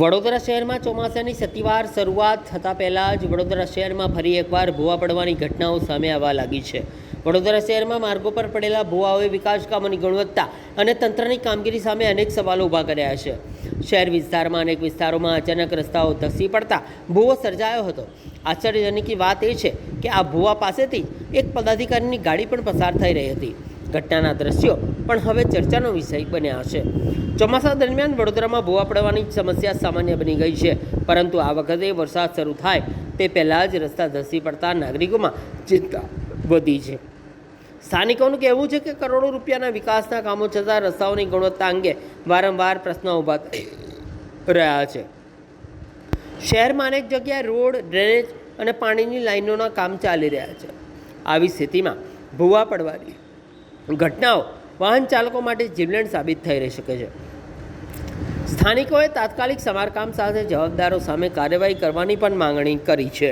વડોદરા શહેરમાં ચોમાસાની સત્તીવાર શરૂઆત થતાં પહેલાં જ વડોદરા શહેરમાં ફરી એકવાર ભૂવા પડવાની ઘટનાઓ સામે આવવા લાગી છે. વડોદરા શહેરમાં માર્ગો પર પડેલા ભૂવાઓએ વિકાસ કામોની ગુણવત્તા અને તંત્રની કામગીરી સામે અનેક સવાલો ઊભા કર્યા છે. શહેર વિસ્તારમાં અનેક વિસ્તારોમાં અચાનક રસ્તાઓ ધસી પડતા ભૂવો સર્જાયો હતો. આશ્ચર્યજનક વાત એ છે કે આ ભૂવા પાસેથી એક પદાધિકારીની ગાડી પણ પસાર થઈ રહી હતી. ઘટનાના દ્રશ્યો પણ હવે ચર્ચાનો વિષય બન્યા છે. ચોમાસા દરમિયાન વડોદરામાં ભૂવા પડવાની સમસ્યા સામાન્ય બની ગઈ છે, પરંતુ આ વખતે વરસાદ શરૂ થાય તે પહેલાં જ રસ્તા ધસી પડતા નાગરિકોમાં ચિંતા વધી છે. સ્થાનિકોનું કહેવું છે કે કરોડો રૂપિયાના વિકાસના કામો છતાં રસ્તાઓની ગુણવત્તા અંગે વારંવાર પ્રશ્નો ઊભા થઈ રહ્યા છે. શહેરમાં અનેક જગ્યાએ રોડ, ડ્રેનેજ અને પાણીની લાઈનોના કામ ચાલી રહ્યા છે. આવી સ્થિતિમાં ભૂવા પડવાની ઘટનાઓ વાહન ચાલકો માટે જીવલેણ સાબિત થઈ રહી શકે છે. સ્થાનિકોએ તાત્કાલિક સમારકામ સાથે જવાબદારો સામે કાર્યવાહી કરવાની પણ માંગણી કરી છે.